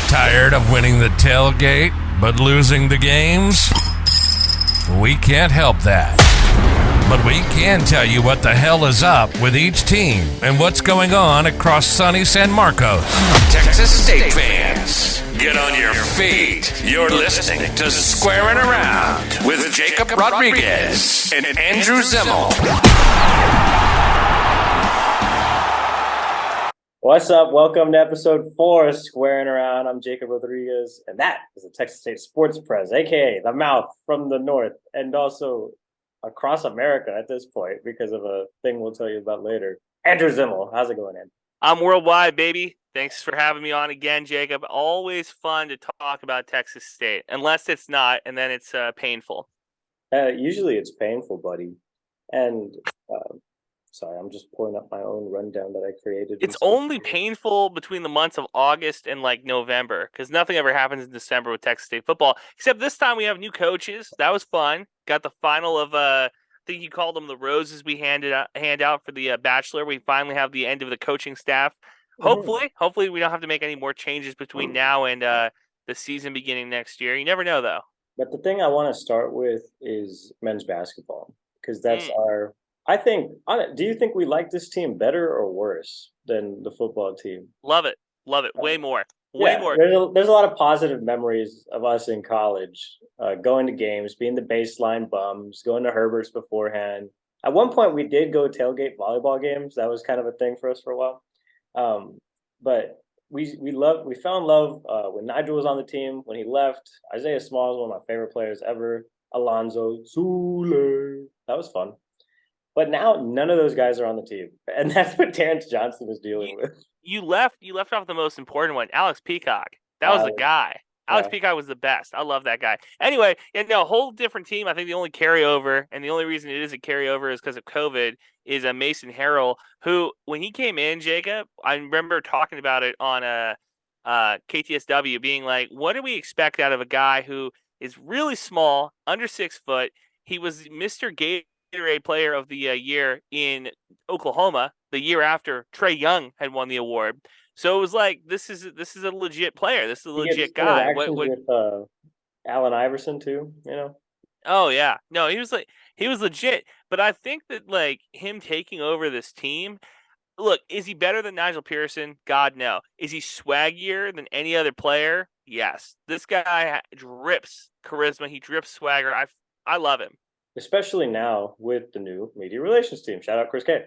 Tired of winning the tailgate but losing the games? We can't help that. But we can tell you what the hell is up with each team and what's going on across sunny San Marcos. Texas State fans, get on your feet. You're listening to Squaring Around with Jakob Rodriguez and Andrew Zimmel. What's up? Welcome to episode 4 of Squaring Around. I'm Jakob Rodriguez, and that is the Texas State Sports Press, aka the mouth from the north, and also across America at this point because of a thing we'll tell you about later. Andrew Zimmel, how's it going, Andrew? I'm worldwide, baby. Thanks for having me on again, Jacob. Always fun to talk about Texas State, unless it's not, and then it's painful. Usually it's painful, buddy. And sorry, I'm just pulling up my own rundown that I created. It's only painful between the months of August and like November because nothing ever happens in December with Texas State football. Except this time we have new coaches. That was fun. Got the final of I think you called them the roses we hand out for the Bachelor. We finally have the end of the coaching staff. Hopefully we don't have to make any more changes between now and the season beginning next year. You never know though. But the thing I want to start with is men's basketball because that's our. Do you think we like this team better or worse than the football team? Love it. Way more. There's a lot of positive memories of us in college, going to games, being the baseline bums, going to Herbert's beforehand. At one point, we did go tailgate volleyball games. That was kind of a thing for us for a while. But we fell in love when Nigel was on the team. When he left, Isaiah Small is one of my favorite players ever. Alonzo Sule. That was fun. But now none of those guys are on the team, and that's what Terrence Johnson is dealing with. You left off the most important one, Alex Peacock. That was the guy. Alex Peacock was the best. I love that guy. Anyway, a whole different team. I think the only carryover, and the only reason it is a carryover is because of COVID, is Mason Harrell, who, when he came in, Jacob, I remember talking about it on KTSW, being like, what do we expect out of a guy who is really small, under 6 foot? He was Mr. Gatorade Player of the Year in Oklahoma the year after Trae Young had won the award. So it was like, this is a legit player. This is a legit guy. With Allen Iverson too, Oh yeah, no, he was legit. But I think that like him taking over this team. Look, is he better than Nigel Pearson? God, no. Is he swaggier than any other player? Yes. This guy drips charisma. He drips swagger. I love him. Especially now with the new media relations team. Shout out Chris K.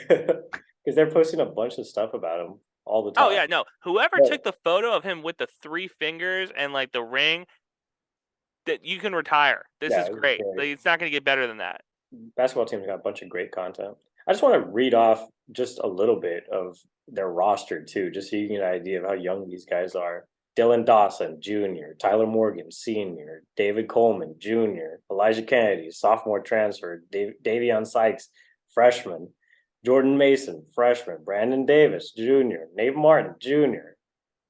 Because they're posting a bunch of stuff about him all the time. Oh, yeah, no. Whoever took the photo of him with the 3 fingers and, like, the ring, that you can retire. This is great. Like, it's not going to get better than that. Basketball team's got a bunch of great content. I just want to read off just a little bit of their roster, too, just so you get an idea of how young these guys are. Dylan Dawson, Jr., Tyler Morgan, Sr., David Coleman, Jr., Elijah Kennedy, sophomore transfer, Davion Sykes, freshman, Jordan Mason, freshman, Brandon Davis, Jr., Nate Martin, Jr.,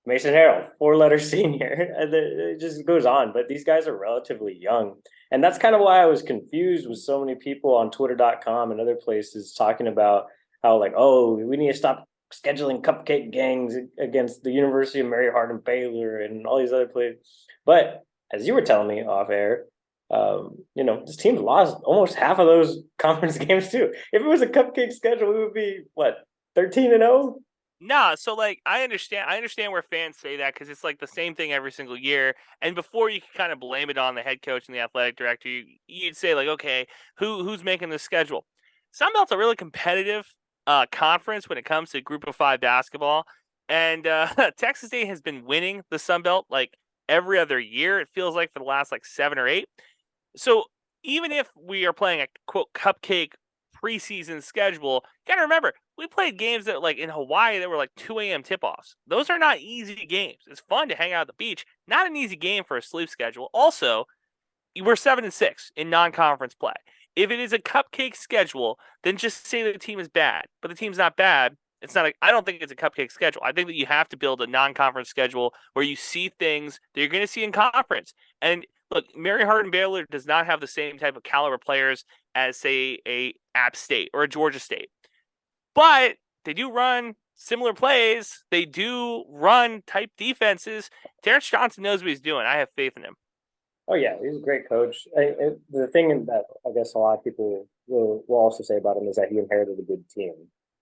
Mason Harrell, 4-letter senior. And it just goes on. But these guys are relatively young. And that's kind of why I was confused with so many people on Twitter.com and other places talking about how, like, oh, we need to stop scheduling cupcake gangs against the University of Mary Hardin Baylor and all these other places. But as you were telling me off air, this team's lost almost half of those conference games too. If it was a cupcake schedule, we would be 13-0? Nah, so like I understand where fans say that because it's like the same thing every single year. And before you could kind of blame it on the head coach and the athletic director, you'd say like, okay, who's making the schedule? Sunbelt's a really competitive conference when it comes to Group of 5 basketball, and Texas State has been winning the Sun Belt like every other year. It feels like for the last like 7 or 8. So even if we are playing a quote cupcake preseason schedule, you gotta remember we played games that like in Hawaii that were like 2 a.m. tip-offs. Those are not easy games. It's fun to hang out at the beach. Not an easy game for a sleep schedule. Also, we're 7-6 in non-conference play. If it is a cupcake schedule, then just say the team is bad. But the team's not bad. I don't think it's a cupcake schedule. I think that you have to build a non-conference schedule where you see things that you're going to see in conference. And look, Mary Hardin Baylor does not have the same type of caliber players as, say, a App State or a Georgia State. But they do run similar plays. They do run type defenses. Terrence Johnson knows what he's doing. I have faith in him. Oh yeah, he's a great coach. The thing that I guess a lot of people will also say about him is that he inherited a good team.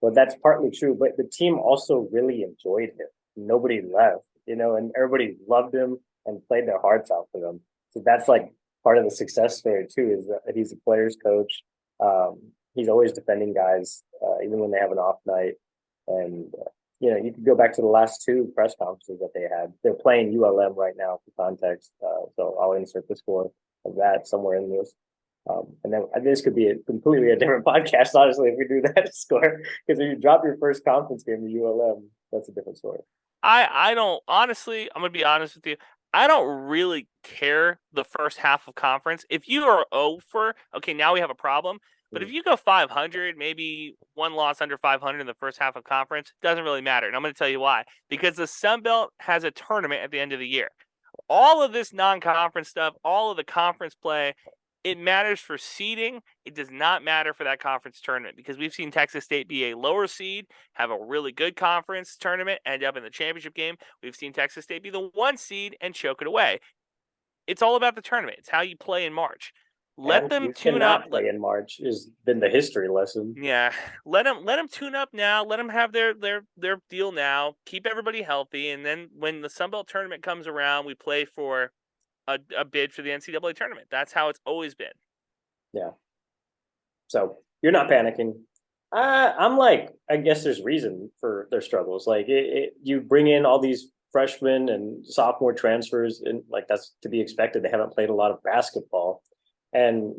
But that's partly true. But the team also really enjoyed him. Nobody left, and everybody loved him and played their hearts out for them. So that's like part of the success story too. Is that he's a players coach. He's always defending guys, even when they have an off night. And you can go back to the last two press conferences that they had. They're playing ULM right now for context, so I'll insert the score of that somewhere in this. And then this could be completely a different podcast, honestly, if we do that score. Because if you drop your first conference game to ULM, that's a different story. I don't, honestly, I'm going to be honest with you. I don't really care the first half of conference. If you are 0 for, okay, now we have a problem. But if you go 500, maybe one loss under 500 in the first half of conference, doesn't really matter. And I'm going to tell you why. Because the Sun Belt has a tournament at the end of the year. All of this non-conference stuff, all of the conference play, it matters for seeding. It does not matter for that conference tournament because we've seen Texas State be a lower seed, have a really good conference tournament, end up in the championship game. We've seen Texas State be the 1 seed and choke it away. It's all about the tournament. It's how you play in March. Let them tune up. Play in March has been the history lesson. Yeah, let them tune up now. Let them have their deal now. Keep everybody healthy, and then when the Sun Belt tournament comes around, we play for a bid for the NCAA tournament. That's how it's always been. Yeah. So you're not panicking. I'm like, I guess there's reason for their struggles. Like you bring in all these freshmen and sophomore transfers, and like that's to be expected. They haven't played a lot of basketball, and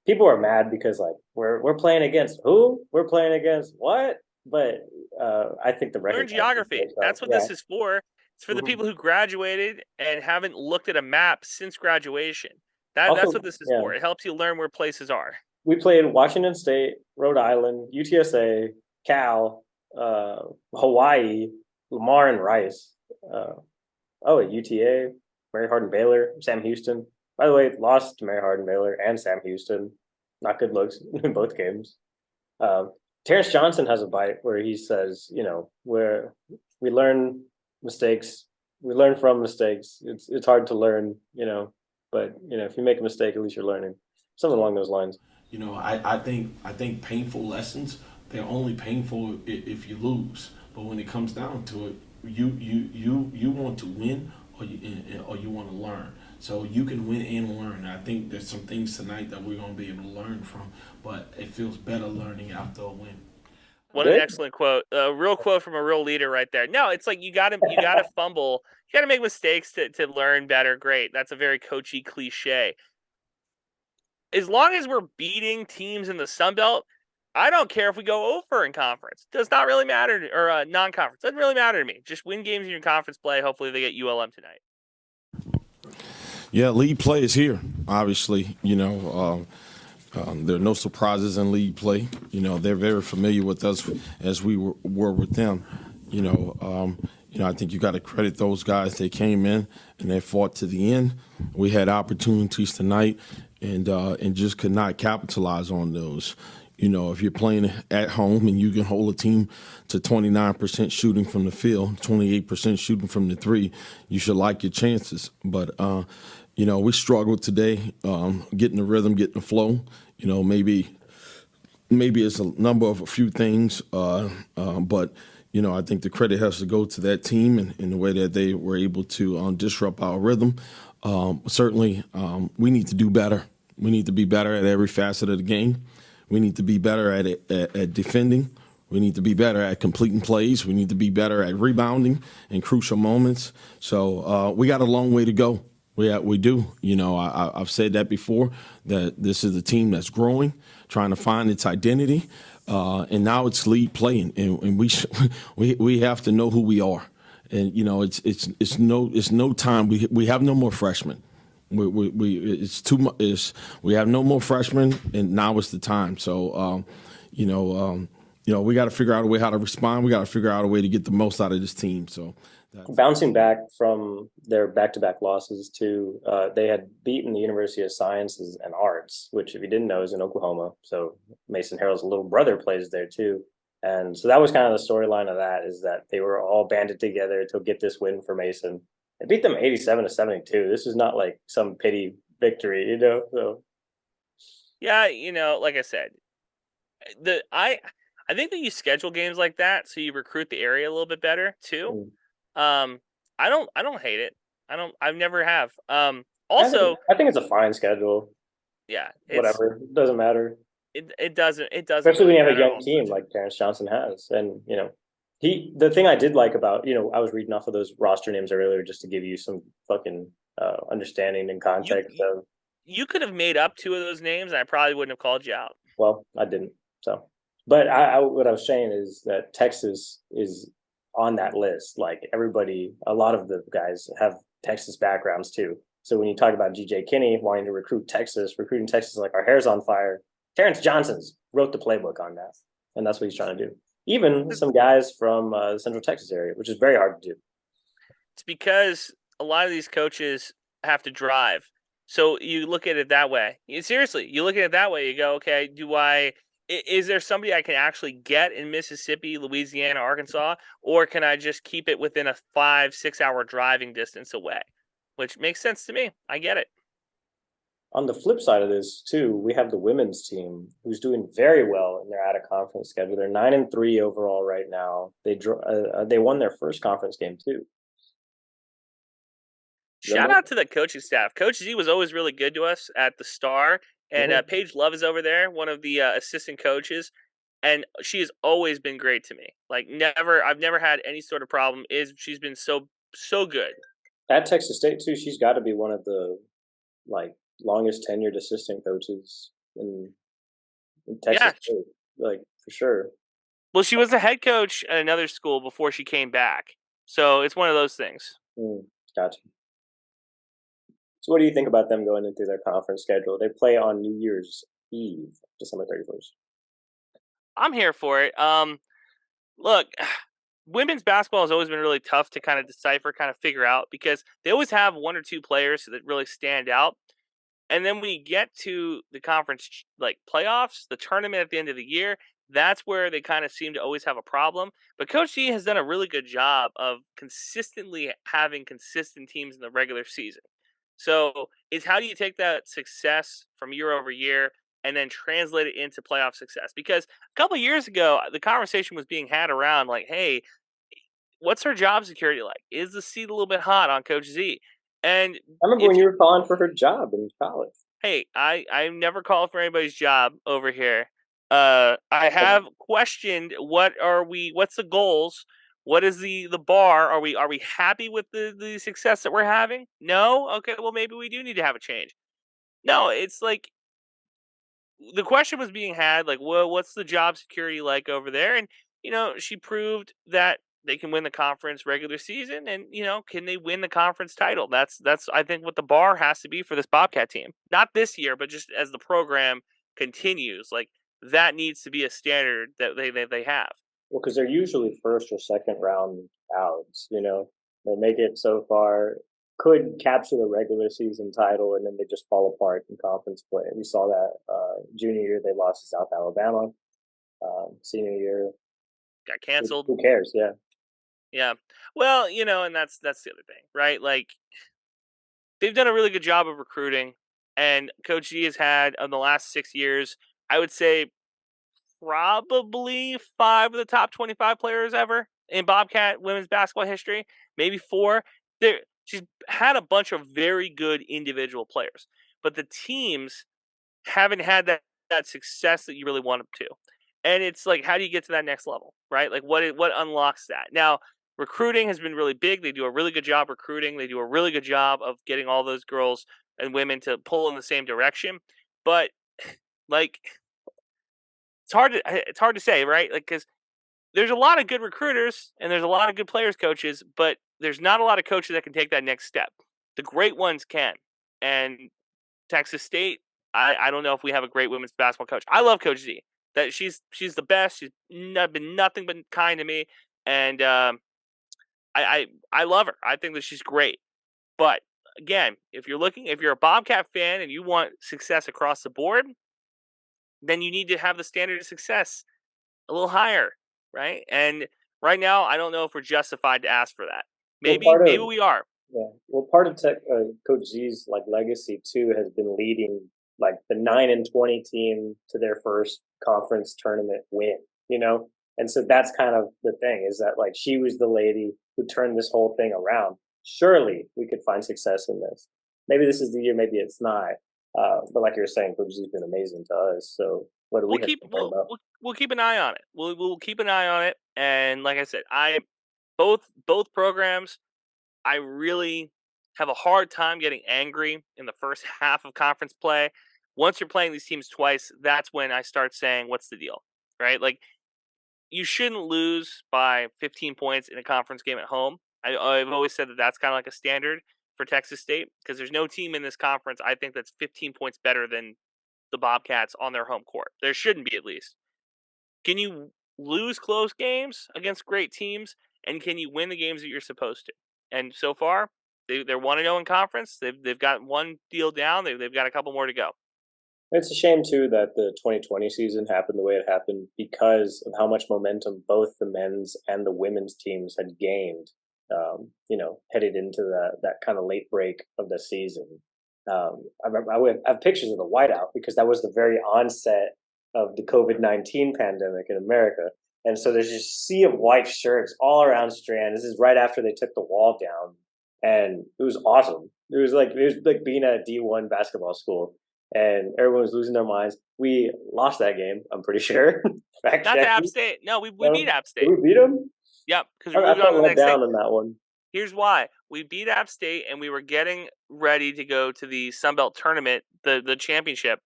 people are mad because like we're playing against who? We're playing against what? But I think the record learn geography. That's what this is for. It's for the people who graduated and haven't looked at a map since graduation. That's what this is for. It helps you learn where places are. We played Washington State, Rhode Island, UTSA, Cal, Hawaii, Lamar and Rice. At UTA, Mary Hardin Baylor, Sam Houston. By the way, lost to Mary Hardin Baylor and Sam Houston. Not good looks in both games. Terrence Johnson has a bite where he says, where we learn mistakes, we learn from mistakes. It's hard to learn, but if you make a mistake, at least you're learning. Something along those lines. I think painful lessons, they're only painful if you lose. But when it comes down to it, you want to win or you want to learn. So you can win and learn. I think there's some things tonight that we're going to be able to learn from, but it feels better learning after a win. What an excellent quote. A real quote from a real leader right there. No, it's like you gotta fumble. You gotta make mistakes to learn better. Great. That's a very coachy cliche. As long as we're beating teams in the Sun Belt, I don't care if we go over in conference. Does not really matter, or non-conference. Doesn't really matter to me. Just win games in your conference play. Hopefully they get ULM tonight. Yeah, league play is here. Obviously, there are no surprises in league play. They're very familiar with us as we were with them. I think you got to credit those guys. They came in and they fought to the end. We had opportunities tonight and just could not capitalize on those. If you're playing at home and you can hold a team to 29% shooting from the field, 28% shooting from the three, you should like your chances. But, we struggled today getting the rhythm, getting the flow. Maybe it's a number of a few things, but, I think the credit has to go to that team and the way that they were able to disrupt our rhythm. Certainly, we need to do better. We need to be better at every facet of the game. We need to be better at defending. We need to be better at completing plays. We need to be better at rebounding in crucial moments. So we got a long way to go. We do. I've said that before, that this is a team that's growing, trying to find its identity, and now it's league playing, and we have to know who we are. And it's no time. We have no more freshmen. It's too much. We have no more freshmen, and now is the time. So, we got to figure out a way how to respond. We got to figure out a way to get the most out of this team. So, bouncing back from their back-to-back losses to, they had beaten the University of Sciences and Arts, which, if you didn't know, is in Oklahoma. So Mason Harrell's little brother plays there too. And so that was kind of the storyline of that, is that they were all banded together to get this win for Mason. They beat them 87-72. This is not like some pity victory, So Yeah, like I said, the I think that you schedule games like that so you recruit the area a little bit better too. mm. Um, I don't hate it. I've never have. I think Also, I think it's a fine schedule. yeah, Whatever, it doesn't matter. it doesn't Especially when really you have a matter young all team much. like Terrence Johnson has, and the thing I did like about I was reading off of those roster names earlier just to give you some fucking understanding and You context of. you could have made up two of those names, and I probably wouldn't have called you out. Well, I didn't. So, but what I was saying is that Texas is on that list. Like everybody, a lot of the guys have Texas backgrounds too. So when you talk about GJ Kinne wanting to recruiting Texas, like our hair's on fire. Terrence Johnson's wrote the playbook on that, and that's what he's trying to do. Even some guys from the Central Texas area, which is very hard to do. It's because a lot of these coaches have to drive. So you look at it that way. Seriously, you look at it that way. You go, okay, is there somebody I can actually get in Mississippi, Louisiana, Arkansas, or can I just keep it within a 5-6 hour driving distance away? Which makes sense to me. I get it. On the flip side of this, too, we have the women's team who's doing very well in their out of conference schedule. They're 9-3 overall right now. They won their first conference game too. Shout out to the coaching staff. Coach Z was always really good to us at the Star, and Mhm. Paige Love is over there, one of the assistant coaches, and she has always been great to me. Like I've never had any sort of problem. She's been so good. At Texas State too, she's got to be one of the like longest tenured assistant coaches in Yeah. Texas State, like for sure. Well, she was the head coach at another school before she came back, so it's one of those things. Gotcha. So, what do you think about them going into their conference schedule? They play on New Year's Eve, December 31st. I'm here for it. Look, women's basketball has always been really tough to kind of decipher, kind of figure out because they always have one or two players that really stand out. And then when you get to the conference like playoffs, the tournament at the end of the year, that's where they kind of seem to always have a problem. But Coach G has done a really good job of consistently having consistent teams in the regular season. So it's how do you take that success from year over year and then translate it into playoff success? Because a couple of years ago, the conversation was being had around like, hey, what's her job security like? Is the seat a little bit hot on Coach Z? And I remember if when you you were calling for her job in college. hey, I never called for anybody's job over here. I have questioned what's the goals? What is the bar? Are we happy with the success that we're having? No? Okay, well maybe we do need to have a change. No, it's like the question was being had like, well, what's the job security like over there? And she proved that they can win the conference regular season, and can they win the conference title? That's I think what the bar has to be for this Bobcat team. Not this year, but just as the program continues, like that needs to be a standard that they have. Well, because they're usually first or second round outs. They make it so far, could capture the regular season title, and then they just fall apart in conference play. We saw that junior year they lost to South Alabama. Senior year, Got canceled. who cares? Yeah. Yeah. Well, and that's the other thing, right? Like they've done a really good job of recruiting, and Coach G has had in the last 6 years, I would say probably 5 of the top 25 players ever in Bobcat women's basketball history, maybe 4. She's had a bunch of very good individual players, but the teams haven't had that success that you really want them to. And it's like, how do you get to that next level, right? Like, what unlocks that? Now, recruiting has been really big. They do a really good job recruiting. They do a really good job of getting all those girls and women to pull in the same direction. But like, it's hard to say, right? Like, because there's a lot of good recruiters and there's a lot of good players coaches, but there's not a lot of coaches that can take that next step. The great ones can, and Texas State. I don't know if we have a great women's basketball coach. I love Coach Z. That she's the best. She's been nothing but kind to me, and I love her. I think that she's great. But again, if you're a Bobcat fan and you want success across the board, then you need to have the standard of success a little higher. right? And right now, I don't know if we're justified to ask for that. Well, Maybe part of maybe we are. yeah, well, part of Coach Z's like legacy too has been leading like the 9-20 team to their first conference tournament win. You know, and so that's kind of the thing is that like she was the lady who turned this whole thing around. Surely we could find success in this. Maybe this is the year. Maybe it's not. But like you were saying, Coach Z's been amazing to us. So what do we We'll have to keep complain about? we'll keep an eye on it. We'll keep an eye on it. And like I said, both programs, I really have a hard time getting angry in the first half of conference play. Once you're playing these teams twice, that's when I start saying, "What's the deal?" Right? Like you shouldn't lose by 15 points in a conference game at home. I've always said that that's kind of like a standard for Texas State because there's no team in this conference I think that's 15 points better than the Bobcats on their home court. There shouldn't be, at least. Can you lose close games against great teams, and can you win the games that you're supposed to? And so far, they're 1-0 in conference. They've got one deal down. They've got a couple more to go. It's a shame too that the 2020 season happened the way it happened because of how much momentum both the men's and the women's teams had gained. Headed into that kind of late break of the season. I have pictures of the whiteout because that was the very onset of the COVID-19 pandemic in America, and so there's just a sea of white shirts all around Strand. This is right after they took the wall down, and it was awesome. It was like being at a D1 basketball school and everyone was losing their minds. We lost that game, I'm pretty sure. Fact Not to check App me. State. No, we No? beat App Did State. we beat them? Yep, because we I moved on felt to the let next down thing. on that one. Here's why. We beat App State, and we were getting ready to go to the Sun Belt tournament, the championship,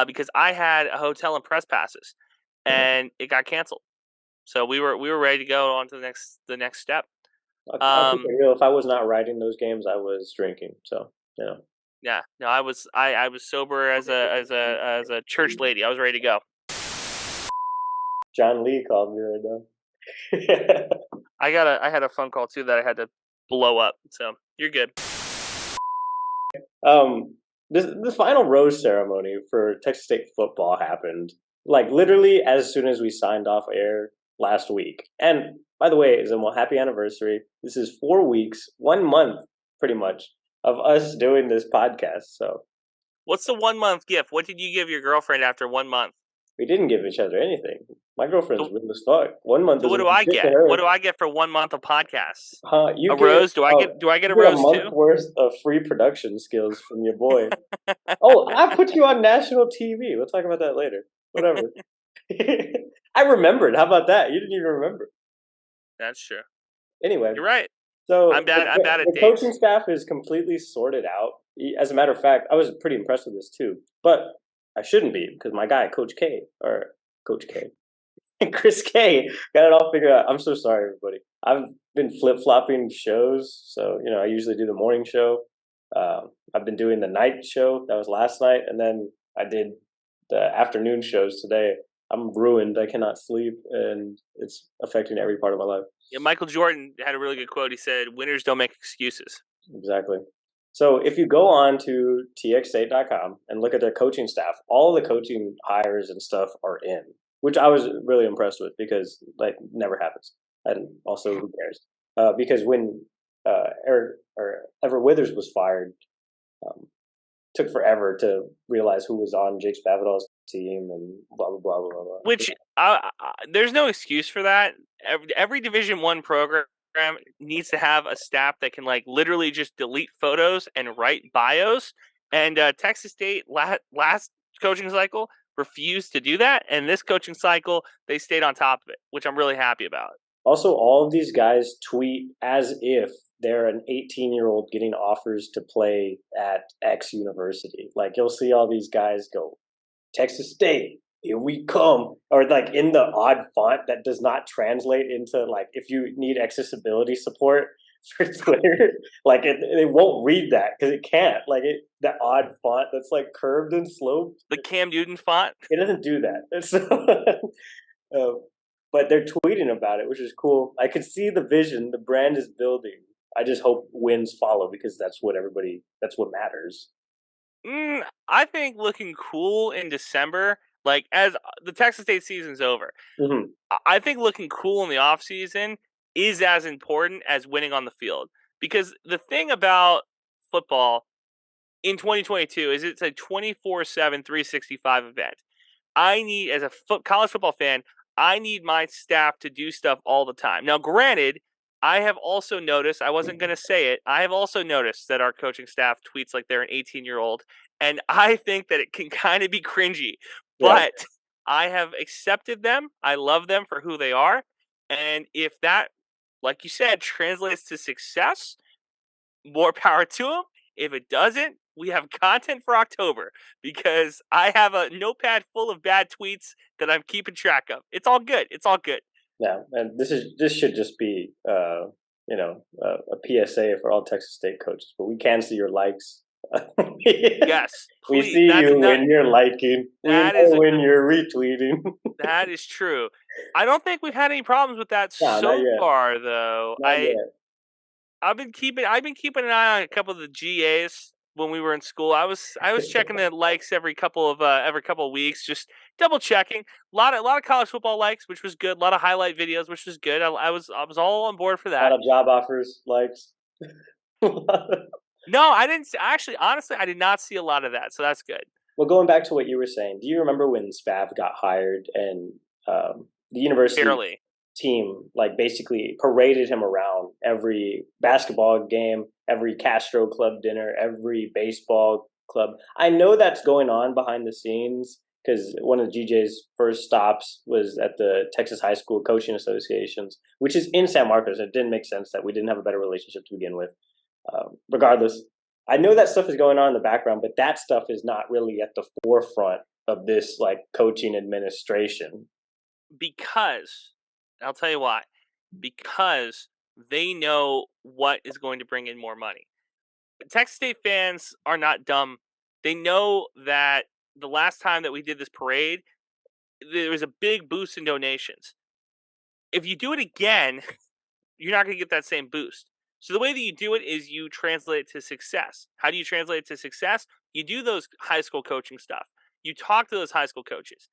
because I had a hotel and press passes, and it got canceled. So we were ready to go on to the next step. I'll keep it real. If I was not writing those games, I was drinking. So Yeah, no, I was sober as a church lady. I was ready to go. John Lee called me right now. I had a phone call too that I had to blow up. So you're good. The final rose ceremony for Texas State football happened like literally as soon as we signed off air last week. And by the way, Zimmel, happy anniversary. This is 4 weeks, 1 month, pretty much, of us doing this podcast. So What's the 1 month gift? What did you give your girlfriend after 1 month? we didn't give each other anything. My girlfriend's real as fuck. 1 month. So what do I get? What do I get for 1 month of podcasts? You a get, rose? Do I get a rose a month too? worth of free production skills from your boy. Oh, I put you on national TV. We'll talk about that later. Whatever. I remembered. How about that? You didn't even remember. That's true. Anyway, You're right. so I'm bad at the dates. coaching staff is completely sorted out. As a matter of fact, I was pretty impressed with this too. But I shouldn't be because my guy, Coach K, and Chris K, got it all figured out. I'm so sorry, everybody. I've been flip-flopping shows. So, I usually do the morning show. I've been doing the night show. That was last night. And then I did the afternoon shows today. I'm ruined. I cannot sleep. And it's affecting every part of my life. Yeah, Michael Jordan had a really good quote. He said, "Winners don't make excuses." Exactly. So if you go on to tx8.com and look at their coaching staff, all the coaching hires and stuff are in, which I was really impressed with because never happens. And also, who cares? Because when Ever Withers was fired, took forever to realize who was on Jake Spavital's team and blah blah blah blah blah. Which there's no excuse for that. Every Division I program needs to have a staff that can literally just delete photos and write bios. And Texas State last coaching cycle refused to do that, and this coaching cycle they stayed on top of it, which I'm really happy about. Also, all of these guys tweet as if they're an 18-year-old getting offers to play at X university. You'll see all these guys go, Texas State, here we come. Or in the odd font that does not translate into if you need accessibility support for Twitter, it won't read that because it can't. That odd font that's curved and sloped. The Cam Newton font. It doesn't do that. But they're tweeting about it, which is cool. I could see the vision. The brand is building. I just hope wins follow because that's what matters. I think looking cool in December Like, as the Texas State season's over, Mhm. I think looking cool in the offseason is as important as winning on the field. Because the thing about football in 2022 is it's a 24/7, 365 event. I need, as a college football fan, I need my staff to do stuff all the time. Now, granted, I have also noticed, I wasn't going to say it, I have also noticed that our coaching staff tweets like they're an 18-year-old, and I think that it can kind of be cringy, Yeah. but I have accepted them. I love them for who they are. And if that, like you said, translates to success, more power to them. If it doesn't, we have content for October because I have a notepad full of bad tweets that I'm keeping track of. It's all good. It's all good. Yeah, and this should just be a PSA for all Texas State coaches. But we can see your likes. Yes, We please. see That's you enough. when you're liking. We That know is when you're retweeting. that is true. I don't think we've had any problems with that No, not so yet. far, though. Not yet. I've been keeping an eye on a couple of the GAs when we were in school. I was checking the likes every couple of weeks, just double checking. A lot of college football likes, which was good. A lot of highlight videos, which was good. I was all on board for A that. lot of job offers, likes. No, I didn't. Actually, honestly, I did not see a lot of that, so that's good. Well, going back to what you were saying, do you remember when Spav got hired and the university Barely. team like basically paraded him around every basketball game, every Castro Club dinner, every baseball club? I know that's going on behind the scenes because one of GJ's first stops was at the Texas High School Coaching Associations, which is in San Marcos. It didn't make sense that we didn't have a better relationship to begin with. Regardless, I know that stuff is going on in the background, but that stuff is not really at the forefront of this like coaching administration. Because I'll tell you why. Because they know what is going to bring in more money. Texas State fans are not dumb. They know that the last time that we did this parade, there was a big boost in donations. If you do it again, you're not going to get that same boost. So the way that you do it is you translate it to success. How do you translate it to success? You do those high school coaching stuff. You talk to those high school coaches.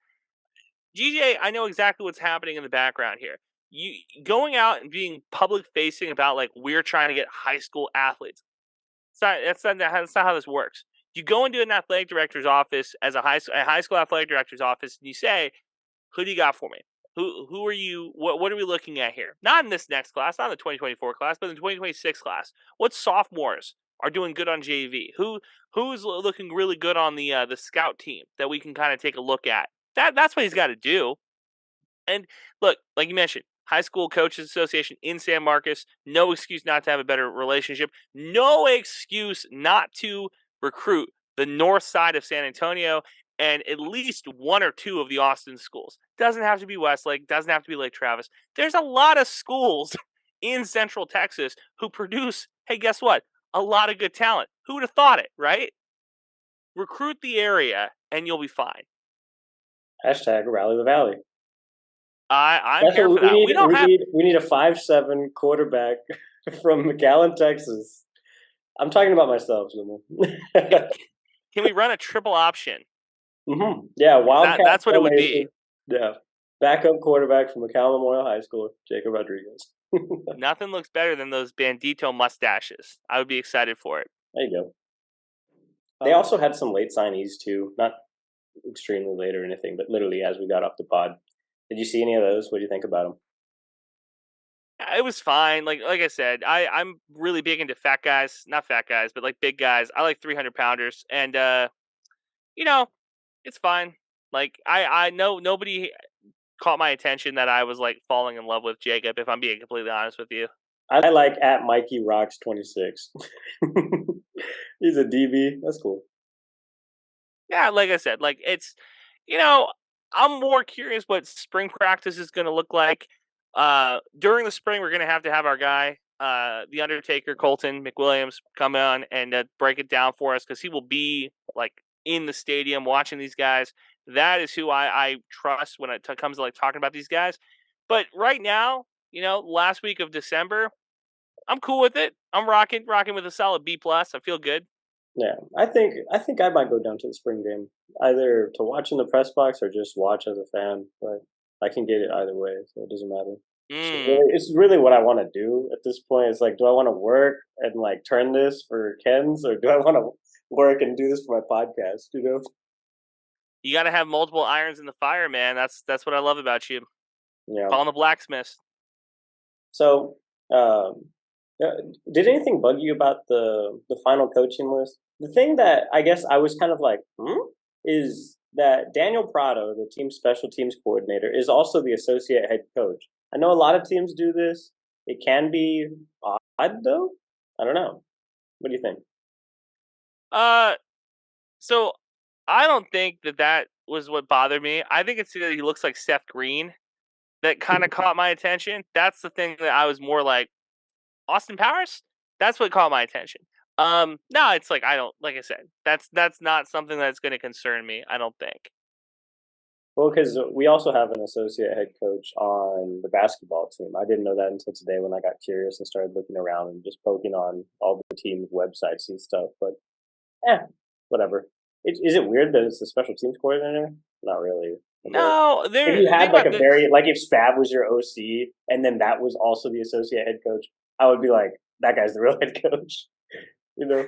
GJ, I know exactly what's happening in the background here. You going out and being public facing about like we're trying to get high school athletes. That's not how this works. You go into an athletic director's office as a high school athletic director's office, and you say, "Who do you got for me? Who are you? What are we looking at here? Not in this next class, not in the 2024 class, but in the 2026 class. What sophomores are doing good on JV? Who's looking really good on the scout team that we can kind of take a look at? That's what he's got to do. And look, like you mentioned, High School Coaches Association in San Marcos, no excuse not to have a better relationship. No excuse not to recruit the north side of San Antonio and at least one or two of the Austin schools. Doesn't have to be Westlake, doesn't have to be Lake Travis. There's a lot of schools in Central Texas who produce, hey, guess what? A lot of good talent. Who would have thought it, right? Recruit the area and you'll be fine. Hashtag Rally the Valley. I'm That's here what for that. We need a 5'7" quarterback from McAllen, Texas. I'm talking about myself, Zimmel. Can we run a triple option? Mm-hmm. Yeah, Wildcat. That's what it would be. Yeah, backup quarterback from McAllen Memorial High School, Jacob Rodriguez. Nothing looks better than those bandito mustaches. I would be excited for it. There you go. They also had some late signees too, not extremely late or anything, but literally as we got off the pod. Did you see any of those? What do you think about them? It was fine. Like I said, I'm really big into fat guys, not fat guys, but like big guys. I like 300-pounders, and it's fine. Like I know nobody caught my attention that I was like falling in love with Jacob. If I'm being completely honest with you, I like at Mikey Rocks 26. He's a DB. That's cool. Yeah, like I said, like it's I'm more curious what spring practice is going to look like. During the spring, we're going to have our guy, the Undertaker, Colton McWilliams, come on and break it down for us because he will be like in the stadium watching these guys. That is who I trust when it comes to like talking about these guys. But right now, last week of December, I'm cool with it. I'm rocking with a solid B+. I feel good. Yeah, I think I might go down to the spring game, either to watch in the press box or just watch as a fan. But I can get it either way, so it doesn't matter. Mm. It's really what I want to do at this point. It's like, do I want to work and like turn this for Ken's, or do I want to work and do this for my podcast? You know? You got to have multiple irons in the fire, man. That's what I love about you. Yeah. Calling the blacksmith. So, um, did anything bug you about the final coaching list? The thing that I guess I was kind of like, is that Daniel Prado, the team special teams coordinator, is also the associate head coach. I know a lot of teams do this. It can be odd though. I don't know. What do you think? So I don't think that was what bothered me. I think it's that he looks like Seth Green that kind of caught my attention. That's the thing that I was more like, Austin Powers? That's what caught my attention. No, it's like I don't like I said, that's not something that's gonna concern me, I don't think. Well, because we also have an associate head coach on the basketball team. I didn't know that until today when I got curious and started looking around and just poking on all the team's websites and stuff. But whatever. Is it weird that it's a special teams coordinator? Not really. No, If you they had like got a very like if Spav was your OC and then that was also the associate head coach, I would be like, that guy's the real head coach. You know,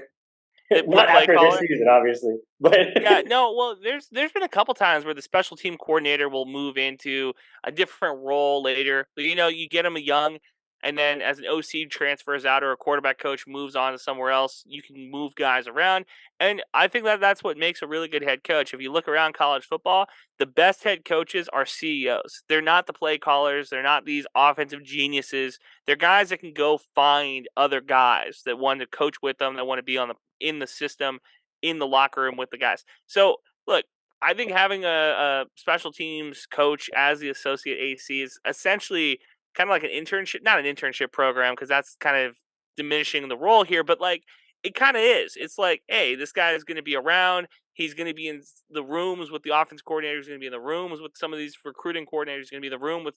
the not play after this caller. season, obviously, but Yeah, no, well, there's been a couple times where the special team coordinator will move into a different role later. You know, you get them young, and then as an OC transfers out or a quarterback coach moves on to somewhere else, you can move guys around. And I think that's what makes a really good head coach. If you look around college football, the best head coaches are CEOs. They're not the play callers. They're not these offensive geniuses. They're guys that can go find other guys that want to coach with them, that want to be on the in the system in the locker room with the guys. So, look, I think having a special teams coach as the associate AC is essentially kind of like an internship, not an internship program, because that's kind of diminishing the role here, but like it kind of is. It's like, hey, this guy is going to be around. He's going to be in the rooms with the offense coordinator. He's going to be in the rooms with some of these recruiting coordinators. He's going to be in the room with,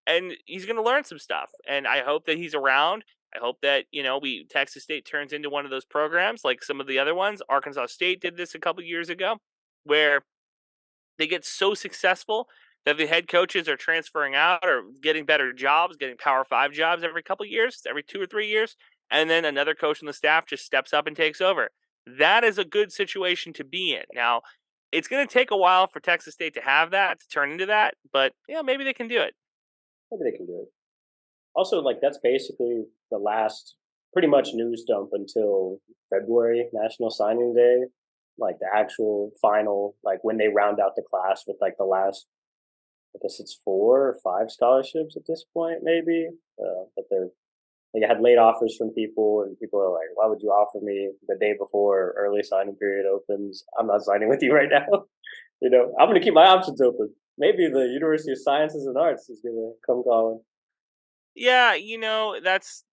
and he's going to learn some stuff. And I hope that he's around. I hope that, we Texas State turns into one of those programs like some of the other ones. Arkansas State did this a couple years ago where they get so successful that the head coaches are transferring out or getting better jobs, getting Power 5 jobs every couple years, every 2 or 3 years, and then another coach on the staff just steps up and takes over. That is a good situation to be in. Now, it's going to take a while for Texas State to have that, to turn into that, but maybe they can do it. maybe they can do it. Also, like that's basically the last pretty much news dump until February, National Signing Day, like the actual final, like when they round out the class with like the last, I guess it's 4 or 5 scholarships at this point, maybe. But they had late offers from people, and people are like, "Why would you offer me the day before early signing period opens? I'm not signing with you right now." I'm going to keep my options open. Maybe the University of Sciences and Arts is going to come calling. Yeah, that's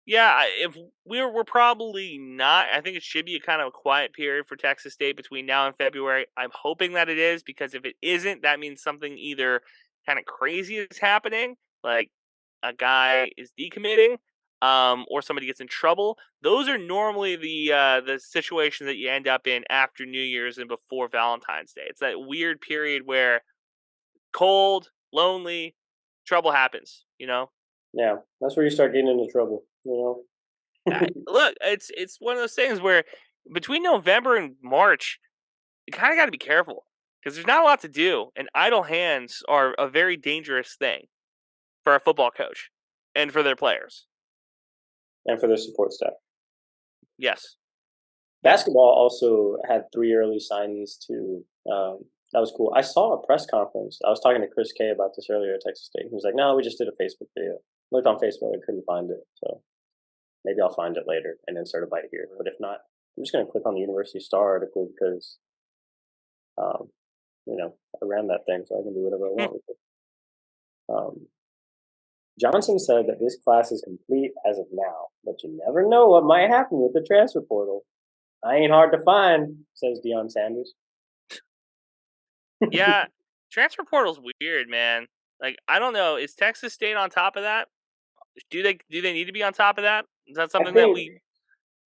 if we're probably not. I think it should be a kind of a quiet period for Texas State between now and February. I'm hoping that it is, because if it isn't, that means something either kind of crazy is happening, like a guy is decommitting, or somebody gets in trouble. Those are normally the situations that you end up in after New Year's and before Valentine's Day. It's that weird period where cold, lonely, trouble happens. Yeah, that's where you start getting into trouble. Look, it's one of those things where between November and March, you kind of got to be careful because there's not a lot to do, and idle hands are a very dangerous thing for a football coach and for their players. And for their support staff. Yes. Basketball also had 3 early signees too. That was cool. I saw a press conference. I was talking to Chris K about this earlier at Texas State. He was like, "No, we just did a Facebook video." Looked on Facebook, I couldn't find it, so maybe I'll find it later and insert a bite here. But if not, I'm just going to click on the University Star article because, I ran that thing, so I can do whatever I want with it. Johnson said that this class is complete as of now, but you never know what might happen with the transfer portal. I ain't hard to find, says Deion Sanders. Yeah, transfer portal's weird, man. Like, I don't know. Is Texas State on top of that? Do they need to be on top of that? Is that something that we?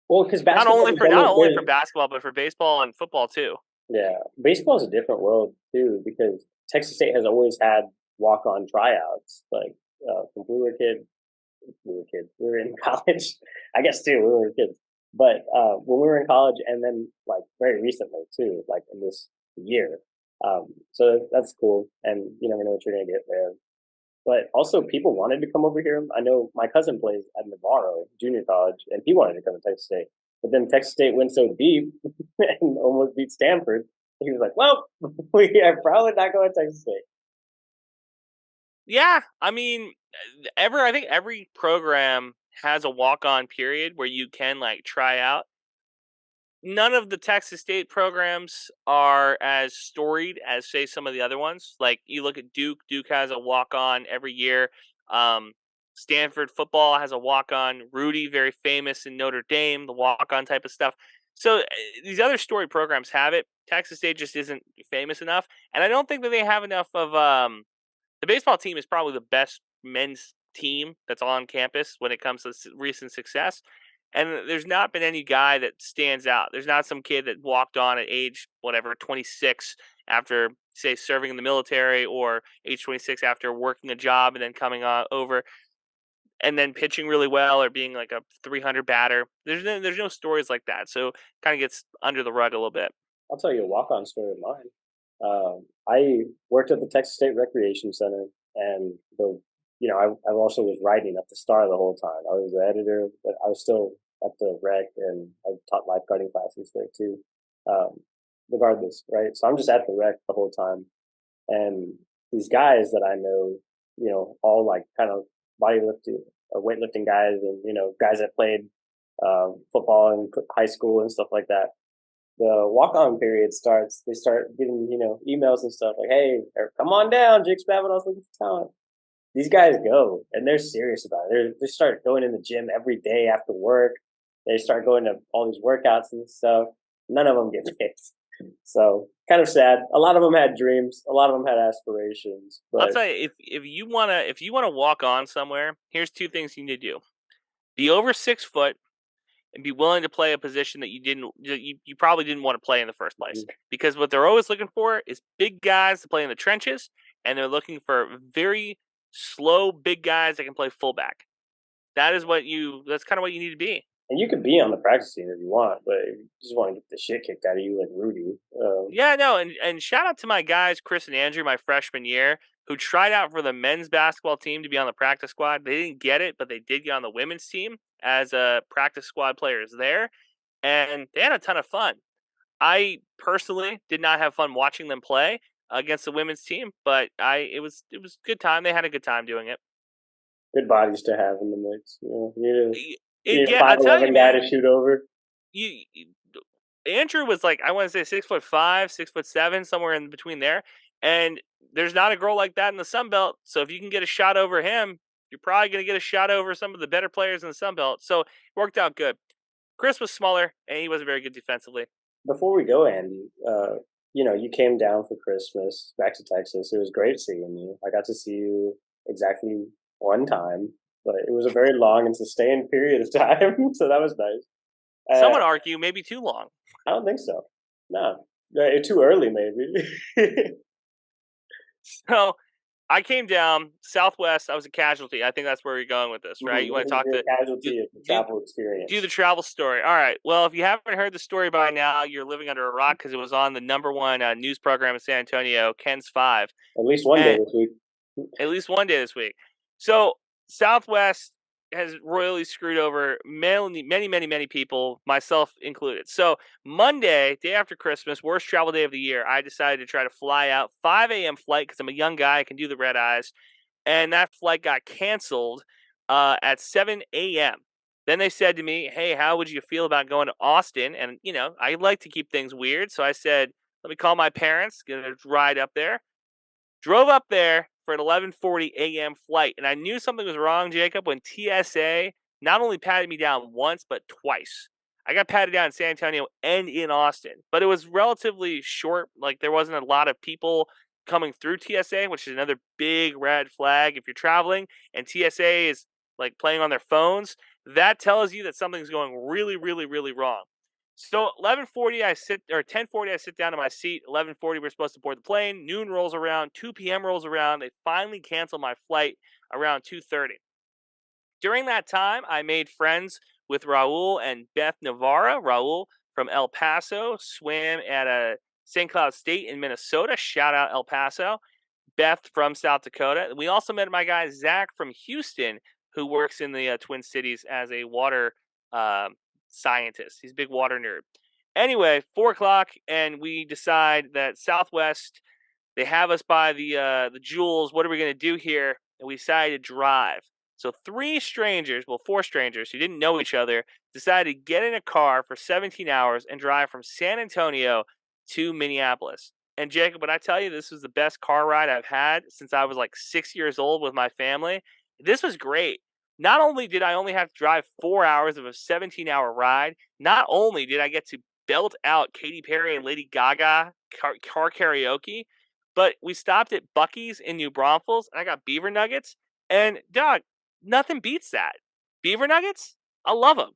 Well, because Not basketball only is for basketball, but for baseball and football too. yeah, baseball is a different world too because Texas State has always had walk-on tryouts. Like when we were in college. I guess too, we were kids. But when we were in college, and then like very recently too, like in this year, so that's cool. And you never know what you're gonna get there. But also, people wanted to come over here. I know my cousin plays at Navarro Junior College, and he wanted to come to Texas State. But then Texas State went so deep and almost beat Stanford. He was like, "Well, we are probably not going to Texas State." Yeah, I mean, I think every program has a walk-on period where you can like try out. None of the Texas State programs are as storied as say some of the other ones. Like you look at Duke, Duke has a walk-on every year. Um, Stanford football has a walk-on. Rudy, very famous in Notre Dame, the walk-on type of stuff. So these other storied programs have it. Texas State just isn't famous enough, and I don't think that they have enough of the baseball team is probably the best men's team that's on campus when it comes to recent success. And there's not been any guy that stands out. There's not some kid that walked on at age, whatever, 26 after, say, serving in the military or age 26 after working a job and then coming over and then pitching really well or being like a 300 batter. There's no stories like that. So kind of gets under the rug a little bit. I'll tell you a walk-on story of mine. I worked at the Texas State Recreation Center, and I also was writing at the Star the whole time. I was the editor, but I was still at the rec, and I taught lifeguarding classes there too. Regardless, right? So I'm just at the rec the whole time, and these guys that I know, all like kind of bodybuilding or weightlifting guys, and guys that played football in high school and stuff like that. The walk-on period starts, they start getting, emails and stuff like, "Hey, come on down, Jake Spavital's looking for talent." These guys go, and they're serious about it. They start going in the gym every day after work. They start going to all these workouts and stuff. None of them get picked. So kind of sad. A lot of them had dreams. A lot of them had aspirations. But I'll tell you, if you wanna walk on somewhere, here's two things you need to do: be over 6 foot and be willing to play a position that you probably didn't want to play in the first place. Because what they're always looking for is big guys to play in the trenches, and they're looking for very slow big guys that can play fullback. That's kind of what you need to be. and you could be on the practice team if you want, but if you just want to get the shit kicked out of you like Rudy. Yeah, no, and shout out to my guys, Chris and Andrew, my freshman year, who tried out for the men's basketball team to be on the practice squad. They didn't get it, but they did get on the women's team as practice squad players there, and they had a ton of fun. I personally did not have fun watching them play against the women's team, but it was good time. They had a good time doing it. Good bodies to have in the mix. You need a Yeah, I tell 5'11" you, guy man. to shoot over. You Andrew was like, I want to say 6'5", 6'7", somewhere in between there. And there's not a girl like that in the Sun Belt. So if you can get a shot over him, you're probably going to get a shot over some of the better players in the Sun Belt. So it worked out good. Chris was smaller, and he wasn't very good defensively. Before we go, Andy, you came down for Christmas back to Texas. It was great seeing you. I got to see you exactly one time, but it was a very long and sustained period of time, so that was nice. Some would argue maybe too long. I don't think so. No, too early maybe. So I came down Southwest. I was a casualty. I think that's where you're going with this, right? You want to talk to casualty of the travel experience. Do the travel story. All right. Well, if you haven't heard the story by now, you're living under a rock because it was on the #1 news program in San Antonio, Ken's 5. At least one day this week. At least one day this week. So Southwest has royally screwed over many people, myself included. So Monday, day after Christmas, worst travel day of the year, I decided to try to fly out 5 a.m. flight because I'm a young guy, I can do the red eyes, and that flight got canceled at 7 a.m. Then they said to me, "Hey, how would you feel about going to Austin?" And I like to keep things weird, so I said, "Let me call my parents, get a ride up there." Drove up there for an 11:40 a.m. flight, and I knew something was wrong, Jacob, when TSA not only patted me down once, but twice. I got patted down in San Antonio and in Austin, but it was relatively short. Like, there wasn't a lot of people coming through TSA, which is another big red flag if you're traveling, and TSA is like playing on their phones. that tells you that something's going really, really, really wrong. So 10:40 I sit down in my seat. 11:40 we're supposed to board the plane. Noon rolls around. 2 p.m. rolls around. They finally cancel my flight around 2:30. During that time, I made friends with Raul and Beth Navarra. Raul from El Paso swam at St. Cloud State in Minnesota. Shout out El Paso. Beth from South Dakota. We also met my guy Zach from Houston, who works in the Twin Cities as a water scientist. He's a big water nerd. Anyway, 4:00, and we decide that Southwest, they have us by the Jewels. What are we going to do here? And we decided to drive. So 4 strangers who didn't know each other, decided to get in a car for 17 hours and drive from San Antonio to Minneapolis. And Jacob, when I tell you this was the best car ride I've had since I was like 6 years old with my family, this was great. Not only did I only have to drive 4 hours of a 17-hour ride, not only did I get to belt out Katy Perry and Lady Gaga car karaoke, but we stopped at Buc-ee's in New Braunfels, and I got beaver nuggets. And, dog, nothing beats that. Beaver nuggets? I love them.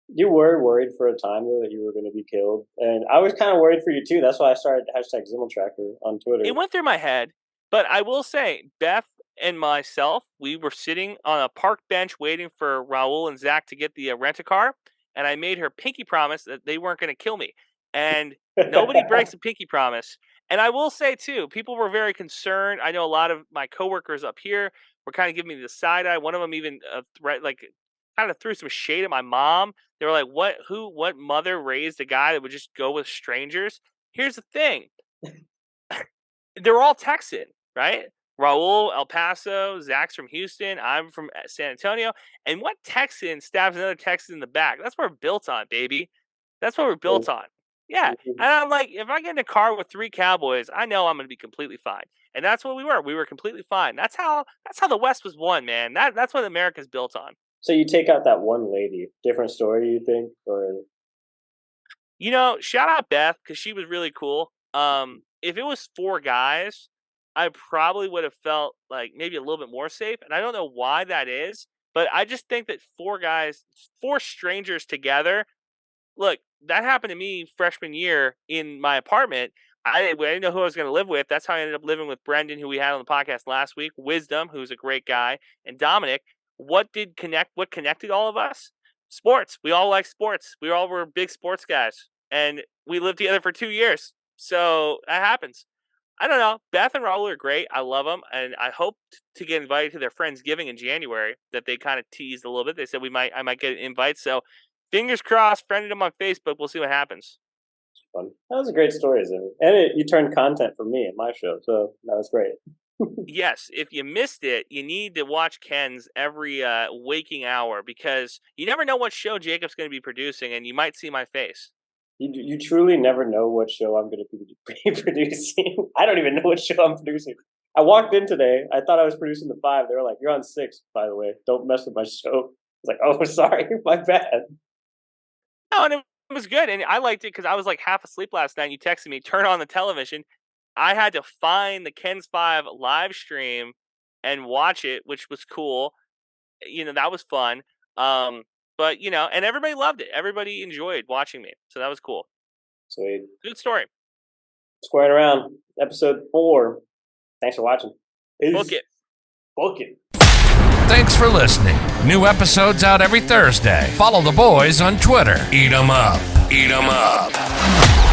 You were worried for a time, though, that you were going to be killed. And I was kind of worried for you, too. That's why I started #ZimmelTracker on Twitter. It went through my head. But I will say, Beth and myself, we were sitting on a park bench waiting for Raul and Zach to get the rent-a-car. And I made her pinky promise that they weren't going to kill me. And nobody breaks a pinky promise. And I will say, too, people were very concerned. I know a lot of my coworkers up here were kind of giving me the side eye. One of them even kind of threw some shade at my mom. They were like, what mother raised a guy that would just go with strangers? Here's the thing. They're all Texan, right? Raul, El Paso, Zach's from Houston, I'm from San Antonio. And what Texan stabs another Texan in the back? That's what we're built on, baby. That's what we're built on. Yeah. And I'm like, if I get in a car with 3 cowboys, I know I'm going to be completely fine. And that's what we were. We were completely fine. That's how the West was won, man. That's what America's built on. So you take out that one lady. Different story, you think? Or shout out Beth, because she was really cool. If it was 4 guys, I probably would have felt like maybe a little bit more safe. And I don't know why that is, but I just think that 4 guys, 4 strangers together. Look, that happened to me freshman year in my apartment. I didn't know who I was going to live with. That's how I ended up living with Brendan, who we had on the podcast last week, Wisdom, who's a great guy, and Dominic. What connected all of us? Sports. We all like sports. We all were big sports guys. And we lived together for 2 years. So that happens. I don't know. Beth and Raul are great. I love them. And I hope to get invited to their Friendsgiving in January that they kind of teased a little bit. They said I might get an invite. So fingers crossed, friended them on Facebook. We'll see what happens. Fun. That was a great story, Zimmer. And you turned content for me at my show. So that was great. Yes, if you missed it, you need to watch Ken's every waking hour, because you never know what show Jacob's going to be producing, and you might see my face. You truly never know what show I'm going to be producing. I don't even know what show I'm producing. I walked in today. I thought I was producing the 5. They were like, "You're on 6, by the way. Don't mess with my show." I was like, "Oh, sorry, my bad." No, and it was good, and I liked it because I was like half asleep last night. And you texted me, "Turn on the television." I had to find the Ken's 5 live stream and watch it, which was cool. That was fun. But, and everybody loved it. Everybody enjoyed watching me. So that was cool. Sweet. Good story. Squaring around. Episode 4. Thanks for watching. Peace. Book it. Thanks for listening. New episodes out every Thursday. Follow the boys on Twitter. Eat 'em up. Eat 'em up.